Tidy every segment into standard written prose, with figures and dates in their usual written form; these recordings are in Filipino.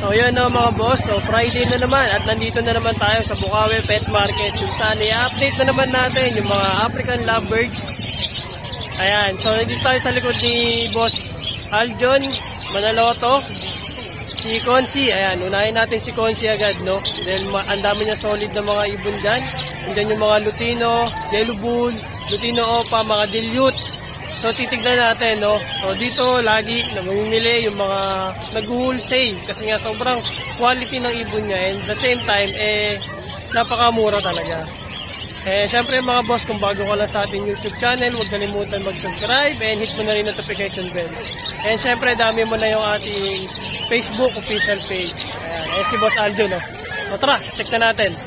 So yan na mga boss, so Friday na naman at nandito na naman tayo sa Bukawi Pet Market kung saan i-update na naman natin yung mga African lovebirds. Ayan, so nandito tayo sa likod ni Boss Aljon Manaloto, si Consi. Ayan, unahin natin si Consi agad, no? Then ang dami niya solid na mga ibon dyan. Andyan yung mga Lutino, Yellow Bull, Lutino Opa, mga Dilute. So titignan natin, no? So dito lagi namimili yung mga nag-wholesale kasi nga sobrang quality ng ibon niya and at the same time napakamura talaga. Syempre mga boss, kung bago ka lang sa ating YouTube channel, huwag kalimutan mag-subscribe and hit mo na rin notification bell. And syempre dami mo na yung ating Facebook official page. Ayan, si Boss Aljo, no? So tara, check na natin.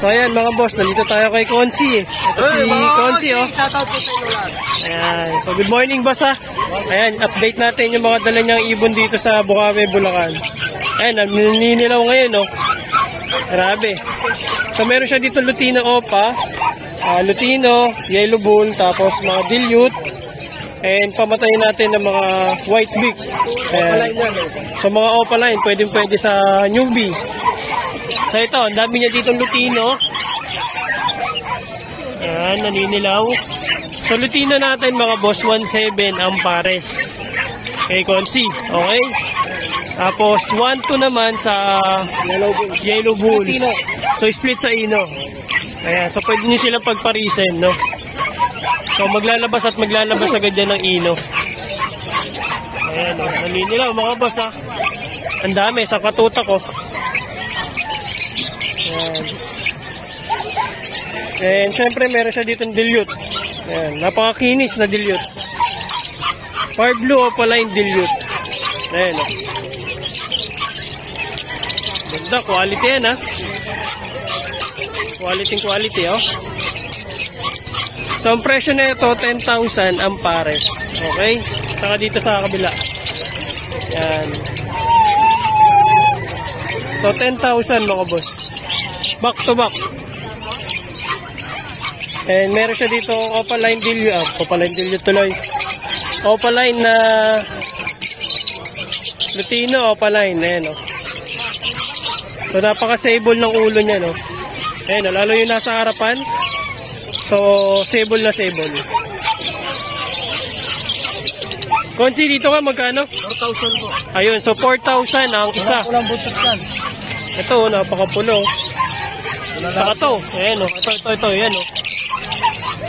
So ayan mga boss, nandito tayo kay Consi. Ito si Consi, oh. Shoutout po sa inyo lahat. Ayan. So good morning boss, ha. Ayan, update natin yung mga dala niyang ibon dito sa Bukawi, Bulacan. Ayan, naninilaw ngayon, oh. Grabe. So meron siya dito Lutino Opa, Lutino, Yellow Bull, tapos mga Dilute. And pamatayin natin ng mga White Beak. So mga Opaline, pwede sa newbie. So ito, ang dami niya ditong Lutino. Ayan, naninilaw. So Lutino natin mga boss, 1.7 ang pares. Okay, Consi. Okay. Tapos 1.2 naman sa Yellow Bulls. So split sa Ino. Ayan, so pwede nyo sila pagparisen, no? So maglalabas at maglalabas agad yan ng Ino. Ayan, oh, naninilaw mga boss, ha. Ang dami, sa katutak, oh. Ayan. And syempre meron siya dito ng Dilute. Ayan, napakakinis na Dilute. Far Blue Opaline Dilute. Ayan, oh. Ganda, quality yan, ha. Quality, oh. So ang presyo na ito 10,000 ang pares. Okay? Saka dito sa kabila. Ayan. So 10,000 mga boss. Back to back. And meron siya dito Opaline Dilute. Opaline Dilute tuloy. Opaline na Lutino Opaline. Ayan, oh. So napaka-sable ng ulo niya, no. Ayan, oh, lalo yung nasa harapan. So sable na sable. Consi, dito ka magkano? 4,000 po. Ayun, so 4,000 ang isa. Walang buntot yan. Ito, napakapulo. Saka to, ayan, oh. Ito, ayan, oh.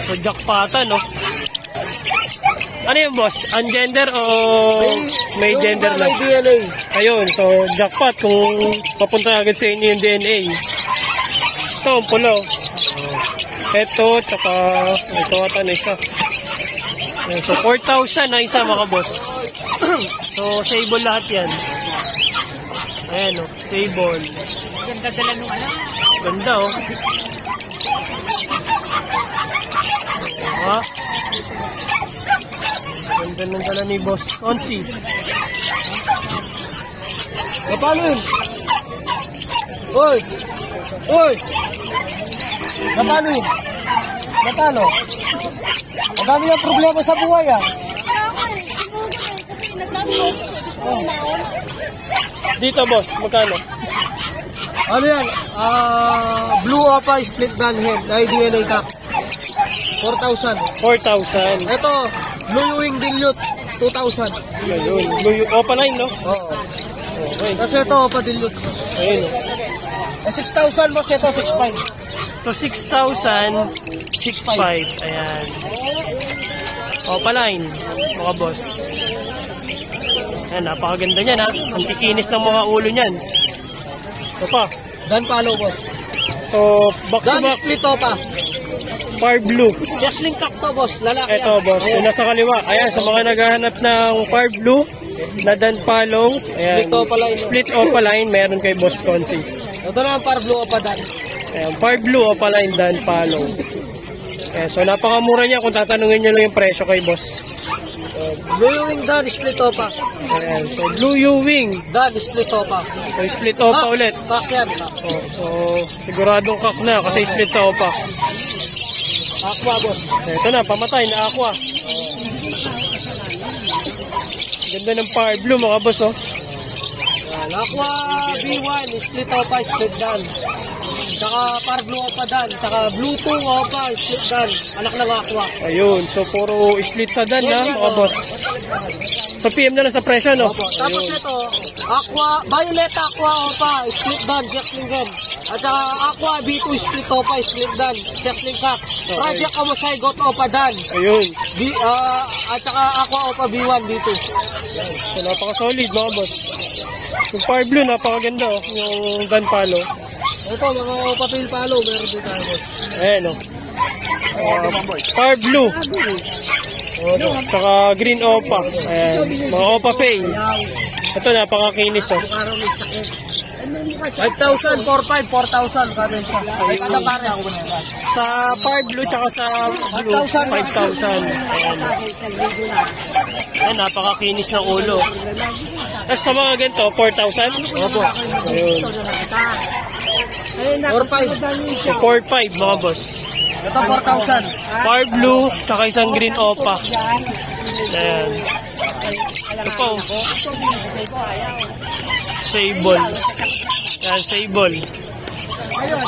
So jackpotan, no. Ano yung boss? Ungender o may gender lang? May DNA. Ayun, so jackpot kung papunta agad sa inyo yung DNA. Ito, ang pulo. Ito, tsaka ito ata na isa. So 4,000 na isa mga boss. So sable lahat yan. Ayan, oh, sable. Ganda dala nung ano? Ganda, oh. Ha? Ganda ng dala ni Boss Consi. Paano yun? Oy! Oy! Paano yun? Paano? Ang dami ng problema sa buhay ah. Dito boss, magkano? Ano yan? Blue Opa split gun head, IDNA cap. 4,000. 4,000. Ito, Blue Wing Dilute, 2,000. Ayun, Blue Opa line, no? Oo. Okay. Kasi ito, Opa Dilute. Ayun. 6,000 boss, ito 6,500. So 6,000, 6,500. Ayan. Opa line, mga boss. Ayan, napakaganda niyan ha. Ang kikinis ng mga ulo niyan. Ito pa. Dan palo boss. So, back to back. Split Opa. Far blue. Wrestling cock to boss. Lalaki. Ito boss. Yung nasa kaliwa. Ayan, sa mga naghahanap ng far blue na Dan palong. Ayan. Split Opa line. Meron kay Boss Consi. Ito na ang far blue Opa Dan. Ayan, far blue Opa line Dan palong. Ayan, so napakamura niya kung tatanungin niyo lang yung presyo kay boss. Blue Wing Dan, split Opa. Ayan, so Blue Wing Dan, split Opa. So split Opa ulit. Kak yan. So siguradong kak na kasi split sa Opa. Aqua boss. Ito na, pamatay na Aqua. Ganda ng Far Blue mga boss oh. Aqua B1, split Opa, split Dan. Saka Far Blue Opa Dan. Saka Blue 2 Opa, split Dan. Anak ng Aqua. Ayun, so puro split sa Dan ha mga boss. So PM na lang sa presyo no? Opo. Tapos ito, Aqua, Violet Aqua Opa, split Dan, Sexlingen. At saka Aqua B2, split Opa, split Dan, Sexlingkak. Project Amosygot Opa Dan. Ayun. At saka Aqua Opa B1 B2. So napaka-solid mga boss. Yung Far Blue, napakaganda oh, yung Dan palo. Ito, mga Opa Tail palo, meron din tayo boss. Ayan oh. Far Blue. Saka Green Opa. Ayan, mga Opa Tail. Ito, napakakinis oh. 5,000, 4,500, 4,000 ka din sa. Sa Far Blue, tsaka sa Blue, 5,000. Ayan, napakakinis ng ulo. Tapos sa mga ganito, 4,000? Opo. Ayun. 4,500 mga boss. Ito 4,000. Far Blue, tsaka isang Green Opa. Ayan. Ito po. Sable. Ayan, Sable. Ayun,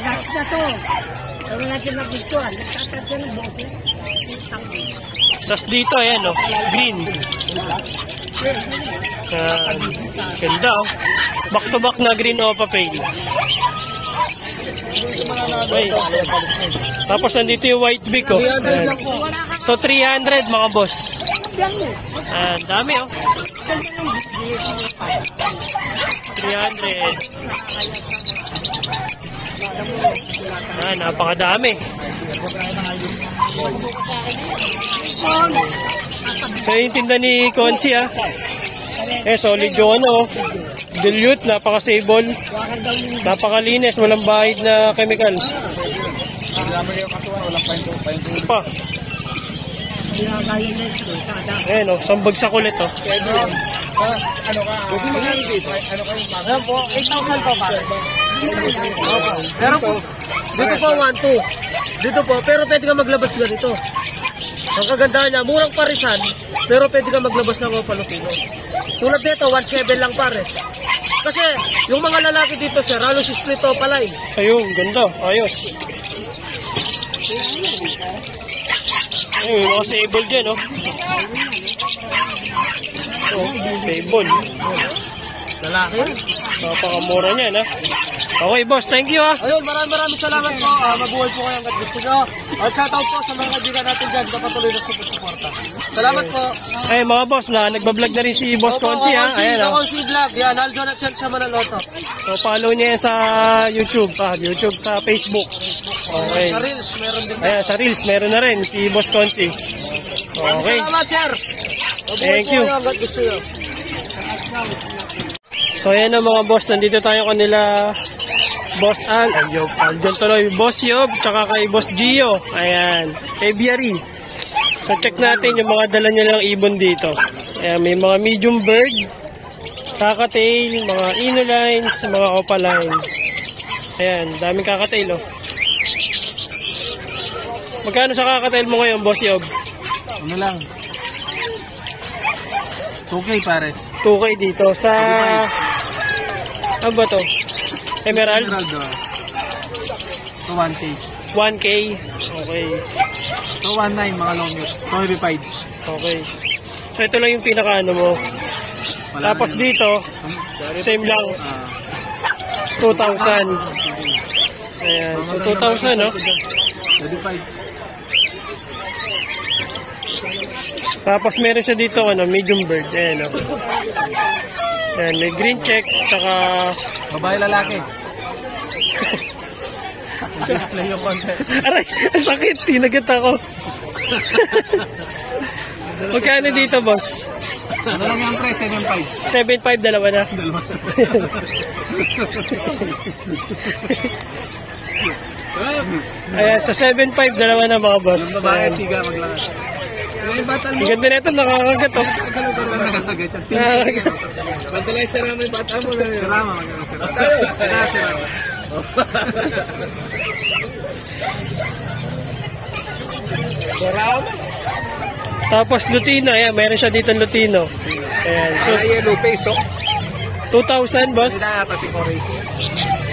next na to. Gawin natin na gustuhan. Nagtatatyan ng bote. Tapos dito, ayan o. Green. Ganda o. Back to back na Green Opa Pale. Okay. Tapos nandito yung white beak o. So 300 mga boss. Ayan, dami o. 300. Ayan, napakadami. So yung tinda ni Consi ha. Solid yung ano. Dilute, napaka-stable. Napakalinis, walang bahid na chemical. Pa. Ayan o, sambag sa kulit o. Ano ka? Ano po? 8,000 po pa. Pero po, dito po 1,2. Dito po, pero pwede ka maglabas ka dito. Ang kagandahan niya, murang parisan, pero pwede ka maglabas ng Opa Lupino. Tulad dito, 1,700 lang pare. Kasi, yung mga lalaki dito, sir, halos split Opa line. Ayun, ganda, ayos. Ayun, yung mga sable dyan, oh. Oh, sable. Lalaki. Napakamura niyan, ha. Okay, boss. Thank you, ha. Ayun, maraming salamat po. Mabuhay po kayo hanggang gusto nyo. At shoutout po sa mga kaibigan natin dyan sa patuloy na support-suporta. Salamat po. Eh, mga boss, nagbablog na rin si Boss Consi, ha. Ayan, ha. Consi Vlog. Yan, Aldo na siya Manaloto. So, follow niya yan sa YouTube, YouTube, sa Facebook. Okay. Sa Reels, meron din. Ayan, sa Reels, meron na rin si Boss Consi. Okay. Salamat, sir. Thank you. Hanggang gusto nyo. So ayan na mga boss, nandito tayo kanila Boss Aljon tuloy, Boss Yob, tsaka kay Boss Gio, ayan, kay Biari. So check natin yung mga dala niya lang ibon dito. Ayan, may mga medium bird, kakatail, mga inolines, mga opaline. Ayan, daming kakatail, oh. Magkano sa kakatail mo ngayon, Boss Yob? Ano lang? 2K pares. 2K dito. Sa... Ano ba to? Emerald? Emerald, oh. To 1K. 1K? Okay. To 1.9 mga long yun. Verified. Okay. So ito lang yung pinaka-ano mo. Wala Tapos na yun. dito, same lang. 2,000. Ayan. So 2,000, no? Verified. Tapos meron siya dito, ano, medium bird. Ayan, no? Ayan, may green check, saka... Babae lalaki. Display yung content. Aray, ang sakit. Tinagat ako. Magkano dito, boss? Ano lang yung price? 7.5. 7.5, dalawa na. Dalawa. Ayan, so 7.5, dalawa na mga boss. Yung babae, Ayan. siga, maglangas. Yung bata mo. Ang ganda na ito, nakakagat, oh. Nakakagat. Padalay sarama yung bata mo. Sarama, magandang sarama. Sarama. Tapos Lutino, ayan, meron siya dito Lutino. Ayan, so Yellow face, oh. 2,000, boss. Pati ko rin.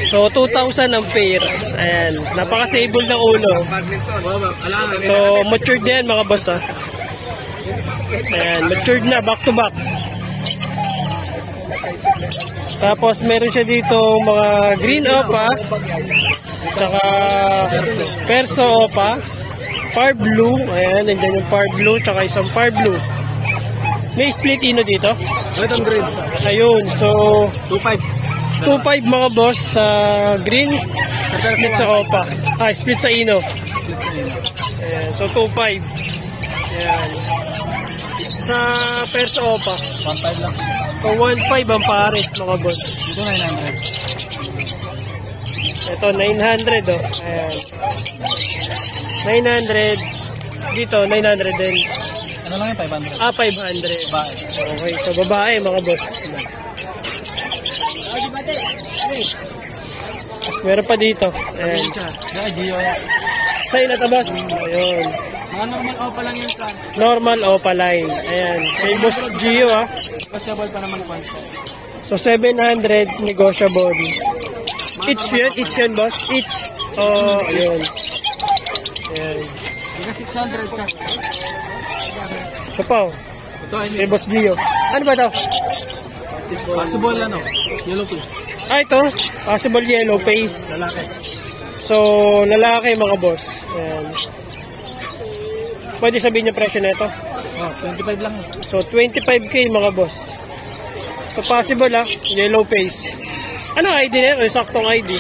So 2,000 ang pair. Ayan, napaka-stable ng ulo. So matured na yan, mga boss, ha. Ayan, matured na, back to back. Tapos meron siya dito mga green opa, tsaka perso opa, par blue, ayan, nandiyan yung par blue, tsaka isang par blue. May split ino dito. Red and green. Ayun, so 2.5. 2.5 mga boss sa green, split sa opa. Split sa ino. Ayan, so 2.5. Ayan. Sa perso opa. 1.5 lang. So 1.5 ang pares mga boss. Dito 900. Ito 900, oh. Ayan. 900. Dito 900 din. Ano lang yung 500? 500. Babae. Okay, so babae mga boss. Tapos meron pa dito. Ayan. Gio. Sa inatabas. Ayun. Mga normal opa lang yung plan. Normal opaline. Ayan. Kay Boss Gio, ah. Possible pa naman kwan. So 700 negotiable. Each yun, boss. Each. Oh, ayun. Ayan. Ika 600 sa. Ito pa, oh. Ito ay Kay Boss Gio. Ano ba ito? possible ano. Yellow face. Ito. Possible yellow face. Lalaki. So, lalaki mga boss. Ayan. Pwede sabihin yung presyo nito. Oh, 25 lang. So, 25k mga boss. So, possible, yellow face. Ano ID na yun? Saktong ID.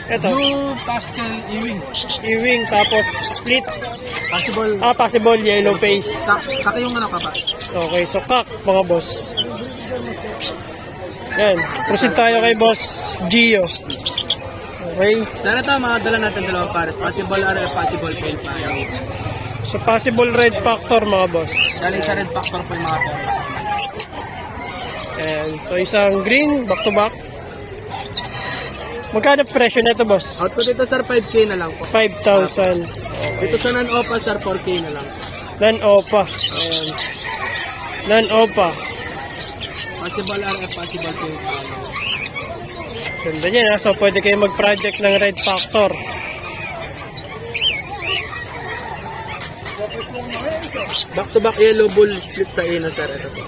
Ito. Blue pastel ewing. Ewing, tapos split. Possible. Possible yellow face. Kaka yung ano ka pa. Okay, so kak mga boss. Yan. Proceed tayo kay Boss Gio. Okay. Sana ito mga dala natin dalawang pares. Possible or possible fail pa. So, possible red factor mga boss. Galing sa red factor po yung mga pares. And so, isang green, back to back. Magkano presyo na ito, boss? Out ko dito sir, 5K na lang po. 5,000. Dito sa non-opa sir, 4K na lang. Non-opa. Ayan. Non-opa. Possible or possible fail pa. Ganda niya, ha? So, pwede kayo mag-project ng red factor. Back to back yellow bull split sa ino sir. Ito po.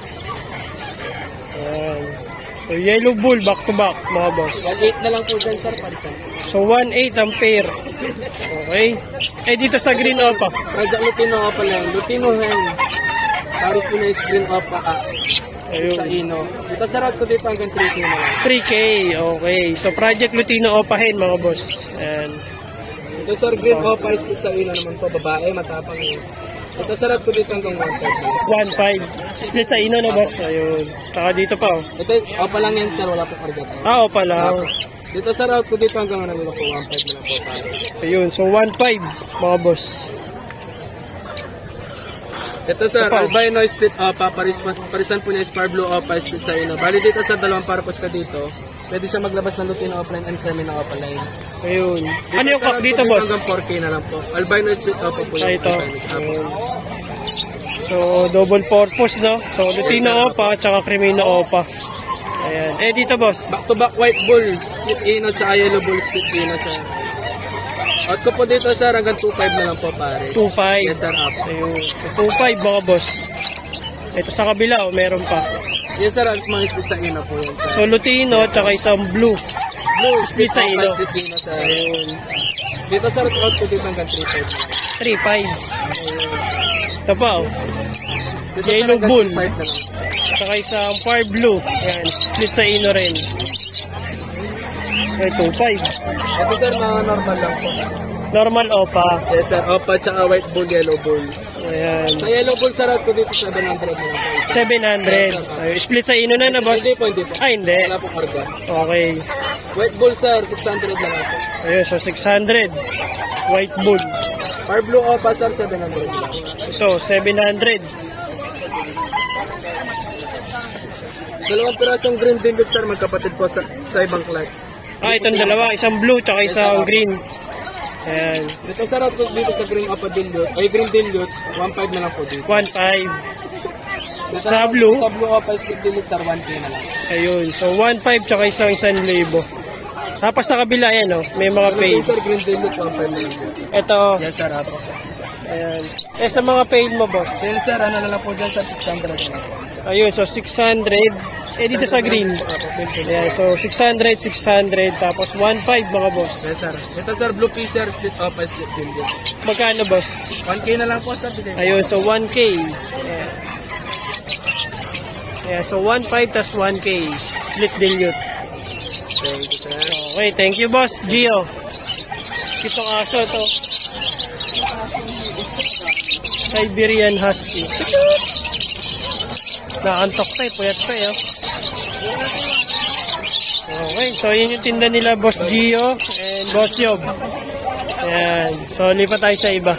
Ayan. So, yellow bull, back to back, mga boss. 1.8 na lang po dyan sir, parisan. So, 1.8 ang pair. Okay. Eh, dito sa green opa. Project Lutino ka pala yun. Lutino hen. Paris po na yung screen opa ka. Ayun. Sa ino. Dito sa route ko dito hanggang 3K na lang. 3K, okay. So, Project Lutino Opahin, mga boss. Ayan. Dito sir, green opa is sa ino naman po. Babae, matapang yun. Dito sa route ko dito hanggang 1.5. 1.5. Split sa ino na, boss. Ayun. Saka dito pa, oh. Ito, opa lang yan sir, wala po karga. Opa lang. Dito sa route ko dito hanggang ano lang po, 1.5 na lang po. Pare. Ayun. So, 1.5, mga boss. Ito sir, Ito pa. albino split opa, parisan po niya is Spar Blue opa split sa ino. Bali dito sa dalawang purpose ka dito, pwede siya maglabas ng Lutino offline and Cremina offline. Ayun. Ano yung sir, cock dito, po boss? Hanggang 4K na lang po. Albino split opa po. Ah, yung ito. design is opa. Ayun. So, double purpose, no? So, Lutino Opa, tsaka Cremina Opa. Ayan. Eh, dito, boss. Back to back white bull, split ino, tsaka yellow bull split ino sir. Out ko po dito sir, hanggang 2.5 na lang po pare. 2.5. Yes sir, up. Ayun. So, 2.5 mga boss. Ito sa kabila, oh, meron pa. Yes sir, mga split sa ino po yan sir. So, Lutino, tsaka isang blue. Blue split sa ino. Split ino sir. Ayun. Dito sir, out ko dito hanggang 3.5. 3.5. Ito pa, oh. Dito, sir, Yellow hanggang bull. 2.5 na lang. Tsaka isang far blue. Ayan. Split sa ino rin. Ay, 2.5. Ito sir, mga normal lang po. Normal Opa. Yes sir, opa tsaka white bull, yellow bull. Ayan. Sa yellow bull sir, out ko dito 700 na lang po. 700. Ay, split sa ino na boss? Hindi po, hindi po. Ay, hindi. Wala po karga. Okay. White bull sir, 600 na lang po. Ayun, so 600. White bull. Our blue opa sir, 700 na lang. Ito, 700. Dalawang pirasong green dilute sir, magkapatid po sa ibang clutch. Ah, itong dalawa. Isang blue, tsaka isang green. Ayan. Dito sir, out ko dito sa green opa dilute, ay green dilute, 1.5 na lang po dito. 1.5. Dito Sa blue? Sa blue opa split dilute sir, 1K na lang. Ayun. So, 1.5 tsaka isang 1,000. Tapos sa kabila, yan, oh. May mga Ano paid. din sir, green dilute, 1.5 na lang po. Ito. Yes sir, apo. Ayan. Eh, sa mga paid mo, boss. Then sir, ano na lang po dyan sir, 600 na lang po. Ayun, so 600. Eh, dito sa green. Ayan, so 600, 600. Tapos 1.5, mga boss. Yes sir. Ito sir, blue fisher, split opa, split dilute. Magkano, boss? 1K na lang po sir, bigay. Ayun, so 1K. Ayan. Ayan, so 1.5 tas 1K. Split dilute. Thank you sir. Okay, thank you, boss. Gio. Itong aso to. Siberian Husky. Nakantok pa eh, puyat pa eh. Oh. Okay, so yun yung tinda nila, Boss Gio and Boss Yob. Ayan, so lipat tayo sa iba.